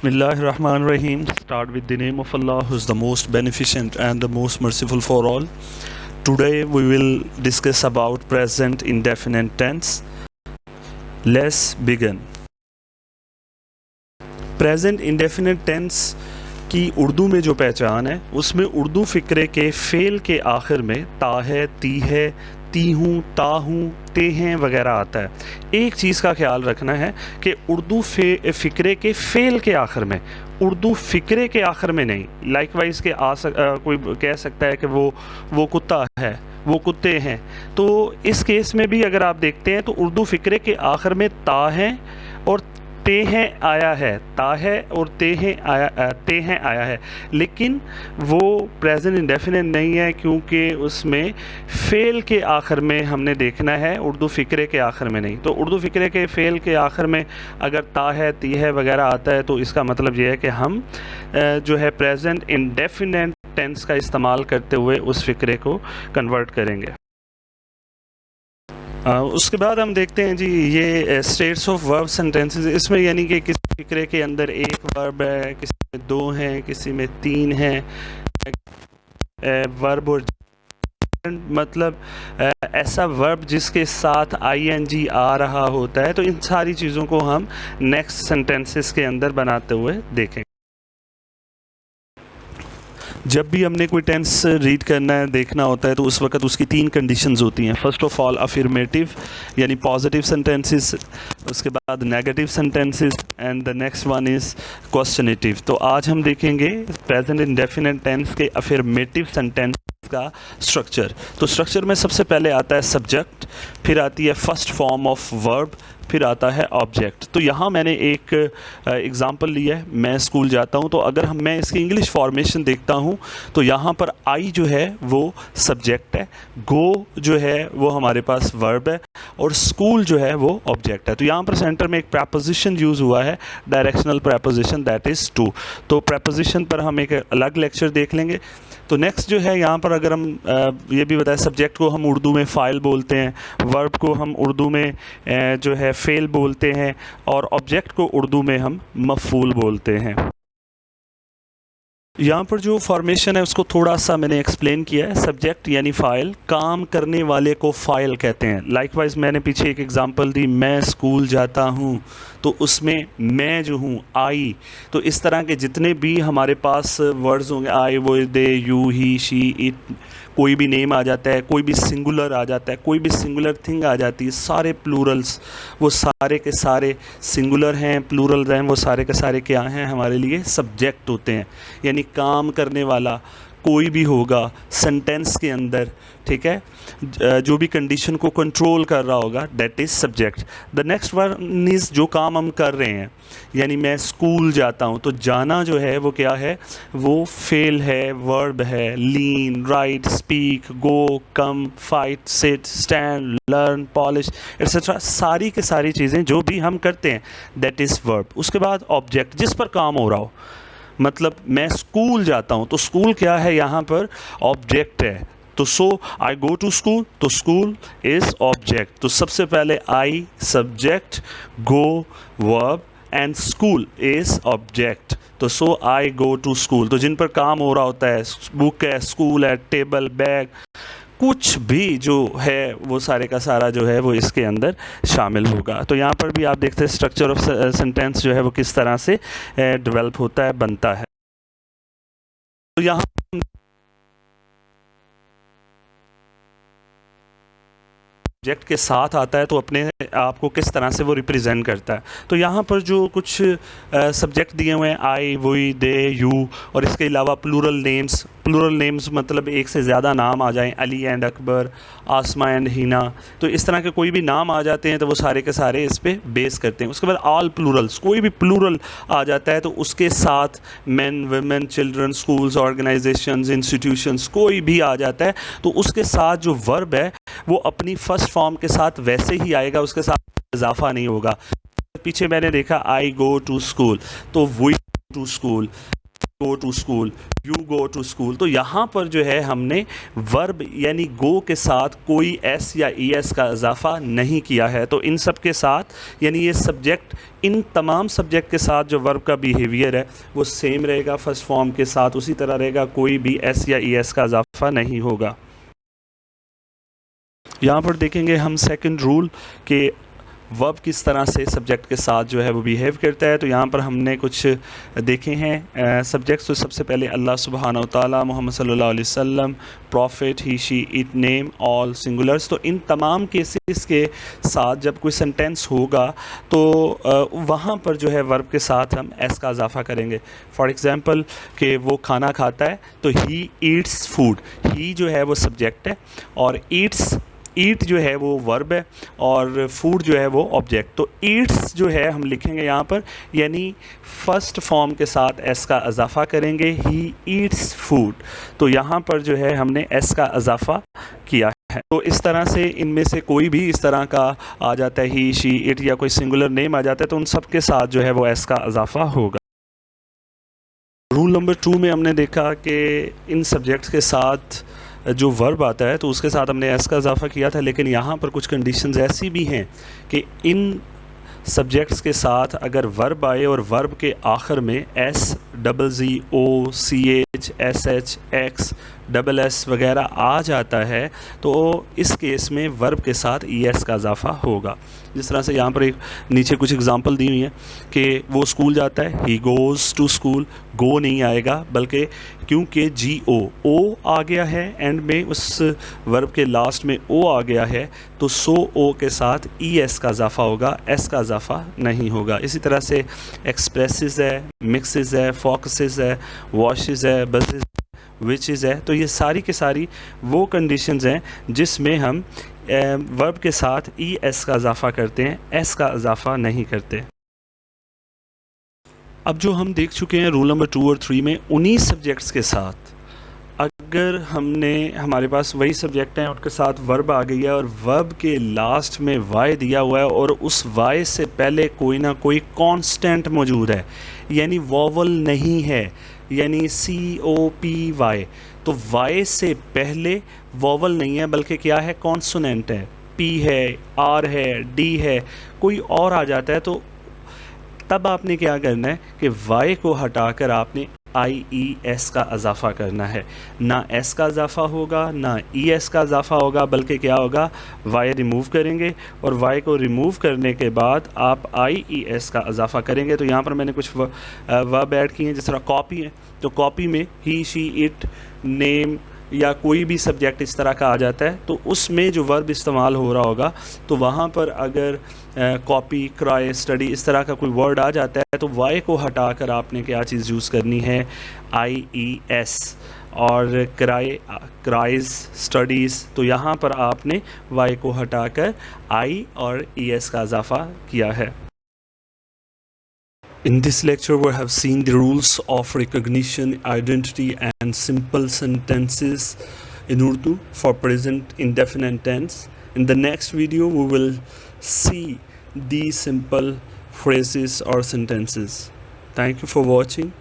Bismillahirrahmanirrahim. Start with the name of Allah, who is the most beneficent and the most merciful for all. Today we will discuss about present indefinite tense. Let's begin. Present indefinite tense की उर्दू में जो पहचान है उसमें उर्दू फ़िक्रे के fail के आखिर में ता है, ती है, ती हूँ, ता हूँ, ते हैं वगैरह आता है। एक चीज़ का ख्याल रखना है कि उर्दू फ़िक्रे के फ़ेल के आखिर में, उर्दू फ़िक्रे के आखिर में नहीं। लाइकवाइज के कोई कह सकता है कि वो कुत्ता है, वो कुत्ते हैं, तो इस केस में भी अगर आप देखते हैं तो उर्दू फ़िक्रे के आखिर में ता हैं और ते हैं आया है, ता है और ते हैं आया है, लेकिन वो प्रेजेंट इंडेफिनिट नहीं है क्योंकि उसमें फ़ेल के आखिर में हमने देखना है, उर्दू फ़िक्रे के आखिर में नहीं। तो उर्दू फ़िक्रे के फ़ेल के आखिर में अगर ता है, ती है वगैरह आता है तो इसका मतलब ये है कि हम जो है प्रेजेंट इंडेफिनिट टेंस का इस्तेमाल करते हुए उस फ़िक्रे को कन्वर्ट करेंगे। उसके बाद हम देखते हैं जी ये स्टेट्स ऑफ वर्ब सेंटेंसेस। इसमें यानी कि किसी फ़िक्रे के अंदर एक वर्ब है, किसी में दो हैं, किसी में तीन हैं। वर्ब और मतलब ऐसा वर्ब जिसके साथ आईएनजी आ रहा होता है, तो इन सारी चीज़ों को हम नेक्स्ट सेंटेंसेस के अंदर बनाते हुए देखेंगे। जब भी हमने कोई टेंस रीड करना है, देखना होता है, तो उस वक्त उसकी तीन कंडीशंस होती हैं। फर्स्ट ऑफ ऑल अफर्मेटिव यानी पॉजिटिव सेंटेंसेस, उसके बाद negative sentences and the next one is questionative. तो आज हम देखेंगे प्रेजेंट इंडेफिनिट टेंस के अफर्मेटिव सेंटेंस का स्ट्रक्चर। तो स्ट्रक्चर में सबसे पहले आता है सब्जेक्ट, फिर आती है फर्स्ट फॉर्म ऑफ वर्ब, फिर आता है ऑब्जेक्ट। तो यहाँ मैंने एक एग्ज़ाम्पल लिया है, मैं स्कूल जाता हूँ। तो अगर मैं इसकी इंग्लिश फॉर्मेशन देखता हूँ तो यहाँ पर आई जो है वो सब्जेक्ट है, गो जो है वो हमारे पास वर्ब है और स्कूल जो है वो ऑब्जेक्ट है। तो यहाँ पर सेंटर में एक प्रपोजिशन यूज़ हुआ है, directional preposition, that is to. तो प्रपोजिशन पर हम एक अलग लेक्चर देख लेंगे। तो नेक्स्ट जो है यहाँ पर अगर हम ये भी बताएं, सब्जेक्ट को हम उर्दू में फ़ाइल बोलते हैं, वर्ब को हम उर्दू में जो है फ़ेल बोलते हैं और ऑब्जेक्ट को उर्दू में हम मफ़ूल बोलते हैं। यहाँ पर जो फॉर्मेशन है उसको थोड़ा सा मैंने एक्सप्लेन किया है। सब्जेक्ट यानी फ़ाइल, काम करने वाले को फ़ाइल कहते हैं। लाइकवाइज मैंने पीछे एक एग्ज़ाम्पल दी, मैं स्कूल जाता हूँ, तो उसमें मैं जो हूँ आई। तो इस तरह के जितने भी हमारे पास वर्ड्स होंगे, आई, वो, दे, यू, ही, शी, इट, कोई भी नेम आ जाता है, कोई भी सिंगुलर आ जाता है, कोई भी सिंगुलर थिंग आ जाती है, सारे प्लूरल्स वो सारे के सारे सिंगुलर हैं, प्लूरल हैं, वो सारे के सारे क्या हैं, हमारे लिए सब्जेक्ट होते हैं। यानी काम करने वाला कोई भी होगा सेंटेंस के अंदर, ठीक है, जो भी कंडीशन को कंट्रोल कर रहा होगा, that is subject. The next one is जो काम हम कर रहे हैं, यानी मैं स्कूल जाता हूँ, तो जाना जो है वो क्या है, वो फेल है, वर्ब है, lean, write, speak, go, come, fight, sit, stand, learn, polish etcetera, सारी के सारी चीज़ें जो भी हम करते हैं दैट इज़ वर्ब। उसके बाद ऑब्जेक्ट, जिस पर काम हो रहा हो, मतलब मैं स्कूल जाता हूँ तो स्कूल क्या है, यहाँ पर ऑब्जेक्ट है। तो सो आई गो टू स्कूल, तो स्कूल इज़ ऑब्जेक्ट। तो सबसे पहले I subject, go verb and school is object. तो सो आई गो टू स्कूल, तो जिन पर काम हो रहा होता है, बुक है, स्कूल है, टेबल, बैग, कुछ भी जो है वो सारे का सारा जो है वो इसके अंदर शामिल होगा। तो यहाँ पर भी आप देखते हैं स्ट्रक्चर ऑफ सेंटेंस जो है वो किस तरह से डेवलप होता है, बनता है। तो यहाँ सब्जेक्ट के साथ आता है तो अपने आप को किस तरह से वो रिप्रेजेंट करता है। तो यहाँ पर जो कुछ सब्जेक्ट दिए हुए हैं, आई, वही, दे, यू, और इसके अलावा प्लूरल नेम्स। प्लूरल नेम्स मतलब एक से ज़्यादा नाम आ जाएं, Ali and Akbar, Asma and Hina, तो इस तरह के कोई भी नाम आ जाते हैं तो वो सारे के सारे इस पर बेस करते हैं। उसके बाद ऑल प्लूरल्स, कोई भी प्लूरल आ जाता है तो उसके साथ man, women, children, schools, organisations, institutions, कोई भी आ जाता है तो उसके साथ जो वर्ब है वो अपनी फर्स्ट फॉर्म के साथ वैसे ही आएगा, उसके साथ इजाफा नहीं होगा। पीछे मैंने देखा आई गो टू स्कूल, तो we to school, go to school, you go to school. तो यहाँ पर जो है हमने वर्ब यानी गो के साथ कोई एस या ई एस का इजाफा नहीं किया है। तो इन सब के साथ यानी ये सब्जेक्ट, इन तमाम सब्जेक्ट के साथ जो वर्ब का बिहेवियर है वो सेम रहेगा, फर्स्ट फॉर्म के साथ उसी तरह रहेगा, कोई भी एस या ई एस का इजाफा नहीं होगा। यहाँ पर देखेंगे हम सेकंड रूल के वर्ब किस तरह से सब्जेक्ट के साथ जो है वो बिहेव करता है। तो यहाँ पर हमने कुछ देखे हैं सब्जेक्ट्स। तो सबसे पहले अल्लाह सुब्हानहू व तआला, मोहम्मद सल्लल्लाहु अलैहि वसल्लम, profit, he, she, it, name, all, singulars. तो इन तमाम केसेस के साथ जब कोई सेंटेंस होगा तो वहाँ पर जो है वर्ब के साथ हम एस का इजाफा करेंगे। फॉर एग्ज़ाम्पल कि वो खाना खाता है तो ही ईट्स फूड, ही जो है वो सब्जेक्ट है और ईट जो है वो वर्ब है और फूड जो है वो ऑब्जेक्ट। तो ईट्स जो है हम लिखेंगे यहाँ पर यानी फर्स्ट फॉर्म के साथ एस का इजाफा करेंगे, ही ईट्स फूड। तो यहाँ पर जो है हमने एस का इजाफा किया है। तो इस तरह से इनमें से कोई भी इस तरह का आ जाता है, ही, शी, इट या कोई सिंगुलर नेम आ जाता है तो उन सब के साथ जो है वो एस का इजाफा होगा। रूल नंबर 2 में हमने देखा कि इन सब्जेक्ट्स के साथ जो वर्ब आता है तो उसके साथ हमने एस का इजाफा किया था, लेकिन यहाँ पर कुछ कंडीशंस ऐसी भी हैं कि इन सब्जेक्ट्स के साथ अगर वर्ब आए और वर्ब के आखिर में S, double Z, O, C H, S H, X, double S वगैरह आ जाता है तो इस केस में वर्ब के साथ ई एस का इजाफा होगा। जिस तरह से यहाँ पर एक नीचे कुछ एग्जांपल दी हुई है कि वो स्कूल जाता है, ही गोज़ टू स्कूल, गो नहीं आएगा बल्कि क्योंकि जी ओ आ गया है एंड में, उस वर्ब के लास्ट में ओ आ गया है तो सो ओ के साथ ई एस का इजाफा होगा, एस का इजाफा नहीं होगा। इसी तरह से एक्सप्रेसेस है, मिक्सेस है, फोकसेस है, वॉशेस है, बसेस, विचेस है। तो ये सारी की सारी वो कंडीशंस हैं जिसमें हम वर्ब के साथ ई एस का इजाफा करते हैं, एस का इजाफा नहीं करते। अब जो हम देख चुके हैं रूल नंबर 2 और 3 में, उन्हीं सब्जेक्ट्स के साथ अगर हमारे पास वही सब्जेक्ट हैं उनके साथ वर्ब आ गई है और वर्ब के लास्ट में वाई दिया हुआ है और उस वाई से पहले कोई ना कोई कांस्टेंट मौजूद है यानी वॉवल नहीं है, यानी COPY, तो वाई से पहले वॉवल नहीं है बल्कि क्या है, कॉन्सोनेंट है, P है, R है, D है, कोई और आ जाता है तो तब आपने क्या करना है कि वाई को हटाकर आपने IES का इजाफा करना है। ना एस का इजाफा होगा ना ES का इजाफा होगा बल्कि क्या होगा, वाई रिमूव करेंगे और वाई को रिमूव करने के बाद आप IES का इजाफा करेंगे। तो यहाँ पर मैंने कुछ वर्ब ऐड किए हैं, जिस तरह कॉपी है तो कॉपी में ही, शी, इट, नेम या कोई भी सब्जेक्ट इस तरह का आ जाता है तो उसमें जो वर्ब इस्तेमाल हो रहा होगा तो वहाँ पर अगर कॉपी, क्राई, स्टडी इस तरह का कोई वर्ड आ जाता है तो वाई को हटाकर आपने क्या चीज़ यूज़ करनी है, IES। और क्राइज, स्टडीज़, तो यहाँ पर आपने वाई को हटाकर I और ES का इजाफा किया है। In this lecture, we have seen the rules of recognition, identity, and simple sentences in Urdu for present indefinite tense. In the next video, we will see these simple phrases or sentences. Thank you for watching.